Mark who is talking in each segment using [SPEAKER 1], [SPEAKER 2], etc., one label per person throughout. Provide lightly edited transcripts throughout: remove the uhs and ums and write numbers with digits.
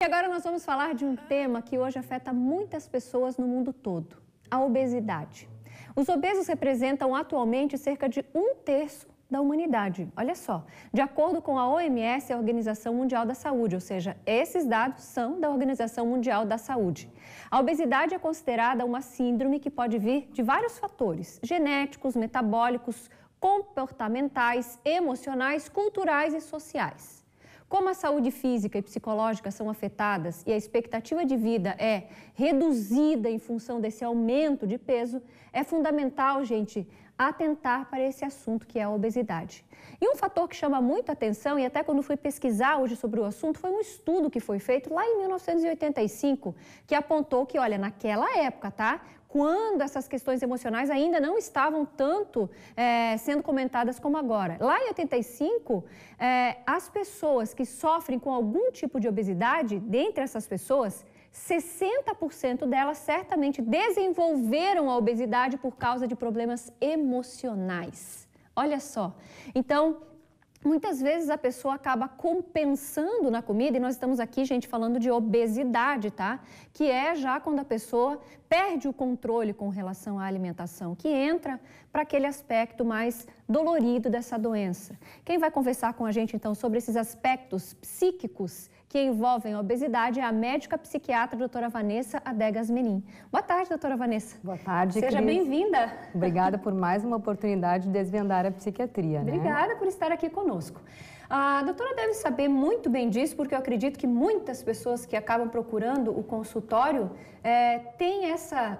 [SPEAKER 1] E agora nós vamos falar de um tema que hoje afeta muitas pessoas no mundo todo, a obesidade. Os obesos representam atualmente cerca de 1/3 da humanidade. Olha só, de acordo com a OMS, a Organização Mundial da Saúde, ou seja, esses dados são da Organização Mundial da Saúde. A obesidade é considerada uma síndrome que pode vir de vários fatores, genéticos, metabólicos, comportamentais, emocionais, culturais e sociais. Como a saúde física e psicológica são afetadas e a expectativa de vida é reduzida em função desse aumento de peso, é fundamental, gente, atentar para esse assunto que é a obesidade. E um fator que chama muito atenção, e até quando fui pesquisar hoje sobre o assunto, foi um estudo que foi feito lá em 1985, que apontou que, olha, naquela época, tá? Quando essas questões emocionais ainda não estavam tanto sendo comentadas como agora. Lá em 85, as pessoas que sofrem com algum tipo de obesidade, dentre essas pessoas, 60% delas certamente desenvolveram a obesidade por causa de problemas emocionais. Olha só. Então, muitas vezes a pessoa acaba compensando na comida, e nós estamos aqui, gente, falando de obesidade, tá? Que é já quando a pessoa perde o controle com relação à alimentação, que entra para aquele aspecto mais dolorido dessa doença. Quem vai conversar com a gente, então, sobre esses aspectos psíquicos que envolvem a obesidade é a médica psiquiatra doutora Vanessa Adegas Menin. Boa tarde, doutora Vanessa.
[SPEAKER 2] Boa tarde,
[SPEAKER 1] Seja bem-vinda.
[SPEAKER 2] Obrigada por mais uma oportunidade de desvendar a psiquiatria, né?
[SPEAKER 1] Obrigada por estar aqui conosco. A doutora deve saber muito bem disso, porque eu acredito que muitas pessoas que acabam procurando o consultório têm essa,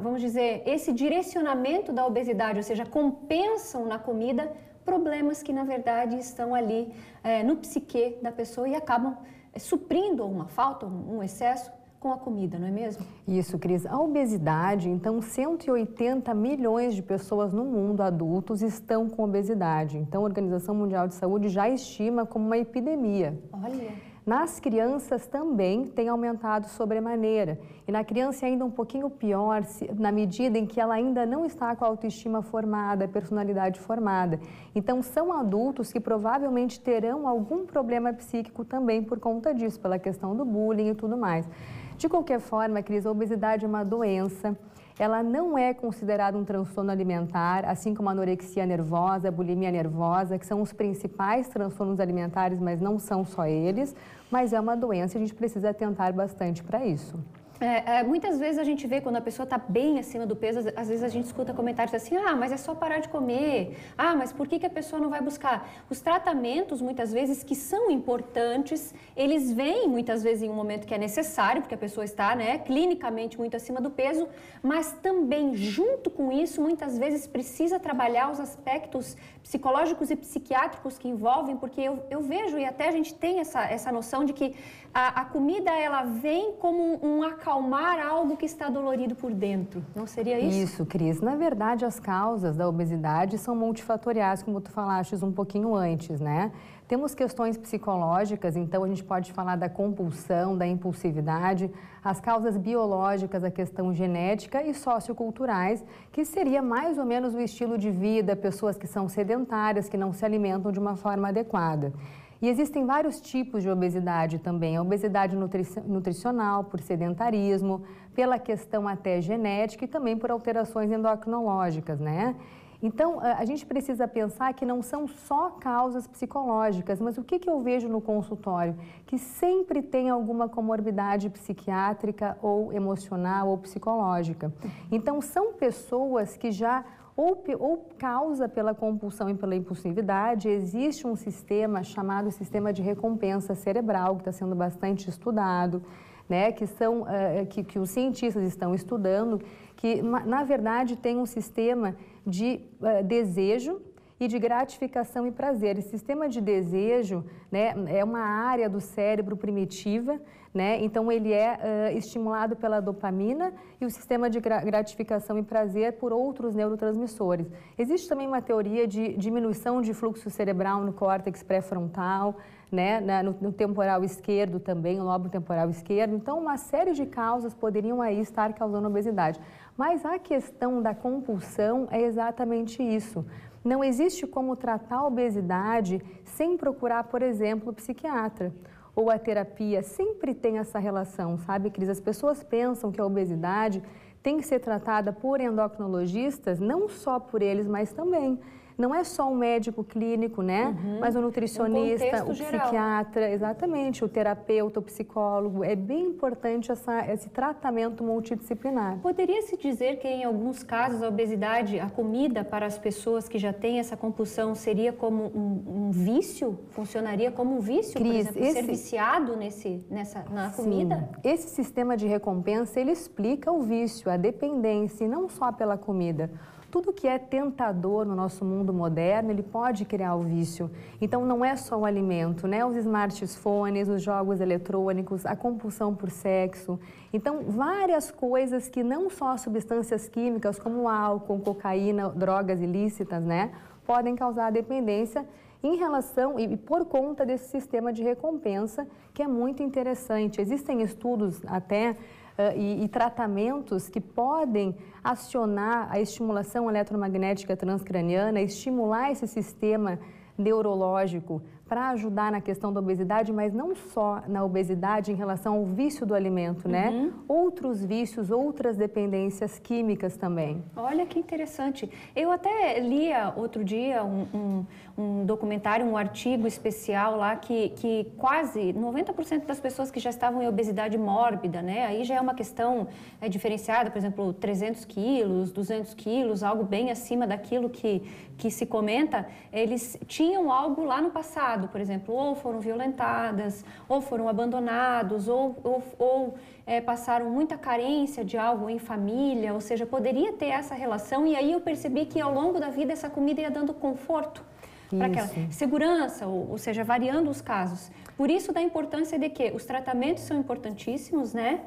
[SPEAKER 1] vamos dizer, esse direcionamento da obesidade, ou seja, compensam na comida problemas que, na verdade, estão ali no psique da pessoa e acabam suprindo uma falta, um excesso com a comida, não é mesmo?
[SPEAKER 2] Isso, Cris. A obesidade, então, 180 milhões de pessoas no mundo, adultos, estão com obesidade. Então, a Organização Mundial de Saúde já estima como uma epidemia.
[SPEAKER 1] Olha.
[SPEAKER 2] Nas crianças também tem aumentado sobremaneira. E na criança é ainda um pouquinho pior, na medida em que ela ainda não está com a autoestima formada, a personalidade formada. Então, são adultos que provavelmente terão algum problema psíquico também por conta disso, pela questão do bullying e tudo mais. De qualquer forma, Cris, a obesidade é uma doença. Ela não é considerada um transtorno alimentar, assim como a anorexia nervosa, a bulimia nervosa, que são os principais transtornos alimentares, mas não são só eles, mas é uma doença e a gente precisa atentar bastante para isso.
[SPEAKER 1] Muitas vezes a gente vê quando a pessoa está bem acima do peso, às vezes a gente escuta comentários assim, mas é só parar de comer, mas por que a pessoa não vai buscar? Os tratamentos, muitas vezes, que são importantes, eles vêm muitas vezes em um momento que é necessário, porque a pessoa está, clinicamente muito acima do peso, mas também, junto com isso, muitas vezes precisa trabalhar os aspectos psicológicos e psiquiátricos que envolvem, porque eu vejo, e até a gente tem essa noção de que a comida, ela vem como um acalmar algo que está dolorido por dentro. Não seria isso?
[SPEAKER 2] Isso, Cris. Na verdade, as causas da obesidade são multifatoriais, como tu falaste um pouquinho antes, né? Temos questões psicológicas, então a gente pode falar da compulsão, da impulsividade, as causas biológicas, a questão genética e socioculturais, que seria mais ou menos o estilo de vida, pessoas que são sedentárias, que não se alimentam de uma forma adequada. E existem vários tipos de obesidade também, a obesidade nutricional, por sedentarismo, pela questão até genética e também por alterações endocrinológicas, né? Então, a gente precisa pensar que não são só causas psicológicas, mas o que eu vejo no consultório? Que sempre tem alguma comorbidade psiquiátrica ou emocional ou psicológica. Então, são pessoas que já ou causa pela compulsão e pela impulsividade, existe um sistema chamado sistema de recompensa cerebral, que está sendo bastante estudado, né, que os cientistas estão estudando, que na verdade tem um sistema de desejo e de gratificação e prazer. Esse sistema de desejo, né, é uma área do cérebro primitiva, né, então ele é estimulado pela dopamina e o sistema de gratificação e prazer por outros neurotransmissores. Existe também uma teoria de diminuição de fluxo cerebral no córtex pré-frontal, né, no temporal esquerdo também, no lobo temporal esquerdo. Então, uma série de causas poderiam aí estar causando obesidade. Mas a questão da compulsão é exatamente isso. Não existe como tratar a obesidade sem procurar, por exemplo, o psiquiatra. ou a terapia, sempre tem essa relação, sabe, Cris? As pessoas pensam que a obesidade tem que ser tratada por endocrinologistas, não só por eles, mas também. Não é só um médico clínico, né? Mas o nutricionista, o psiquiatra, exatamente, o terapeuta, o psicólogo. É bem importante esse tratamento multidisciplinar.
[SPEAKER 1] Poderia-se dizer que, em alguns casos, a obesidade, a comida para as pessoas que já têm essa compulsão seria como um vício? Funcionaria como um vício,
[SPEAKER 2] Cris,
[SPEAKER 1] por exemplo, ser viciado na comida?
[SPEAKER 2] Esse sistema de recompensa, ele explica o vício, a dependência, e não só pela comida. Tudo que é tentador no nosso mundo moderno, ele pode criar o vício. Então, não é só o alimento, né? Os smartphones, os jogos eletrônicos, a compulsão por sexo. Então, várias coisas que não só substâncias químicas, como álcool, cocaína, drogas ilícitas, né? Podem causar dependência em relação e por conta desse sistema de recompensa, que é muito interessante. Existem estudos até e tratamentos que podem acionar a estimulação eletromagnética transcraniana, estimular esse sistema neurológico para ajudar na questão da obesidade, mas não só na obesidade em relação ao vício do alimento, né? Outros vícios, outras dependências químicas também.
[SPEAKER 1] Olha que interessante. Eu até lia outro dia um documentário, um artigo especial lá que quase 90% das pessoas que já estavam em obesidade mórbida, né? Aí já é uma questão diferenciada, por exemplo, 300 quilos, 200 quilos, algo bem acima daquilo que se comenta, eles tinham algo lá no passado, por exemplo, ou foram violentadas, ou foram abandonados, ou passaram muita carência de algo em família, ou seja, poderia ter essa relação, e aí eu percebi que ao longo da vida essa comida ia dando conforto, para aquela segurança, ou seja, variando os casos. Por isso da importância de que os tratamentos são importantíssimos, né?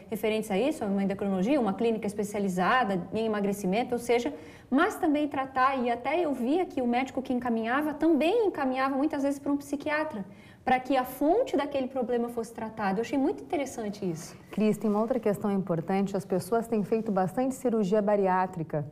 [SPEAKER 1] Referentes a isso, uma endocrinologia, uma clínica especializada em emagrecimento, ou seja, mas também tratar, e até eu via que o médico que encaminhava também encaminhava muitas vezes para um psiquiatra, para que a fonte daquele problema fosse tratada. Eu achei muito interessante isso.
[SPEAKER 2] Cris, tem uma outra questão importante, as pessoas têm feito bastante cirurgia bariátrica,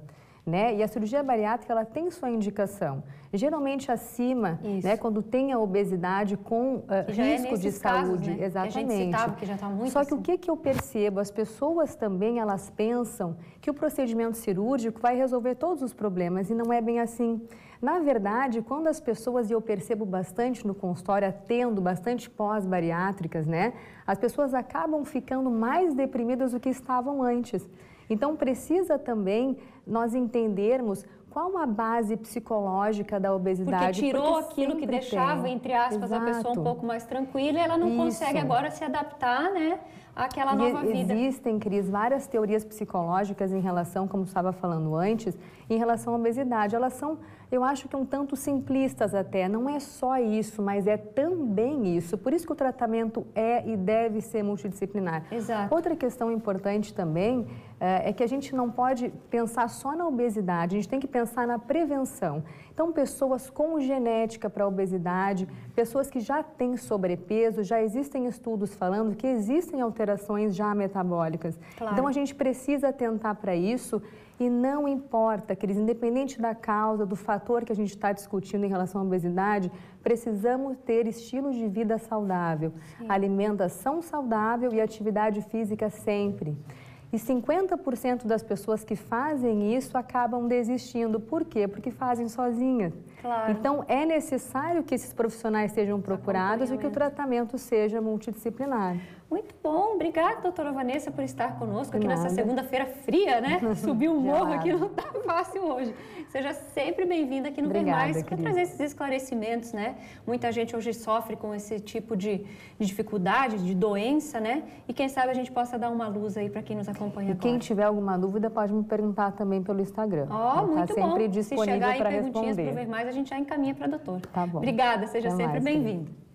[SPEAKER 2] né? E a cirurgia bariátrica, ela tem sua indicação. Geralmente acima, né, quando tem a obesidade com risco de saúde.
[SPEAKER 1] Casos, né?
[SPEAKER 2] Exatamente.
[SPEAKER 1] Que a gente citava, que já está muito
[SPEAKER 2] Só que
[SPEAKER 1] assim.
[SPEAKER 2] o que eu percebo? As pessoas também, elas pensam que o procedimento cirúrgico vai resolver todos os problemas, e não é bem assim. Na verdade, quando as pessoas, e eu percebo bastante no consultório, atendo bastante pós-bariátricas, né? As pessoas acabam ficando mais deprimidas do que estavam antes. Então, precisa também nós entendermos qual a base psicológica da obesidade.
[SPEAKER 1] Porque tirou aquilo que deixava, entre aspas, a pessoa um pouco mais tranquila, e ela não consegue agora se adaptar, né, àquela nova vida.
[SPEAKER 2] Existem, Cris, várias teorias psicológicas em relação, como estava falando antes, em relação à obesidade. Elas são, eu acho que um tanto simplistas até. Não é só isso, mas é também isso. Por isso que o tratamento é e deve ser multidisciplinar.
[SPEAKER 1] Exato.
[SPEAKER 2] Outra questão importante também é que a gente não pode pensar só na obesidade, a gente tem que pensar na prevenção. Então, pessoas com genética para obesidade, pessoas que já têm sobrepeso, já existem estudos falando que existem alterações já metabólicas.
[SPEAKER 1] Claro.
[SPEAKER 2] Então, a gente precisa atentar para isso. E não importa, Cris, independente da causa, do fator que a gente está discutindo em relação à obesidade, precisamos ter estilos de vida saudável, alimentação saudável e atividade física sempre. E 50% das pessoas que fazem isso acabam desistindo. Por quê? Porque fazem sozinhas.
[SPEAKER 1] Claro.
[SPEAKER 2] Então, é necessário que esses profissionais sejam procurados e que o tratamento seja multidisciplinar.
[SPEAKER 1] Muito bom. Obrigada, doutora Vanessa, por estar conosco aqui nessa segunda-feira fria, né? Subir o morro aqui não está fácil hoje. Seja sempre bem-vinda aqui no Ver Mais para trazer esses esclarecimentos, né? Muita gente hoje sofre com esse tipo de dificuldade, de doença, né? E quem sabe a gente possa dar uma luz aí para quem nos acompanha agora.
[SPEAKER 2] Quem tiver alguma dúvida pode me perguntar também pelo Instagram.
[SPEAKER 1] Muito bom.
[SPEAKER 2] Sempre disponível para responder.
[SPEAKER 1] Se chegar aí perguntinhas para o Ver Mais, a gente já encaminha para a doutora.
[SPEAKER 2] Tá bom.
[SPEAKER 1] Obrigada, seja sempre bem-vindo.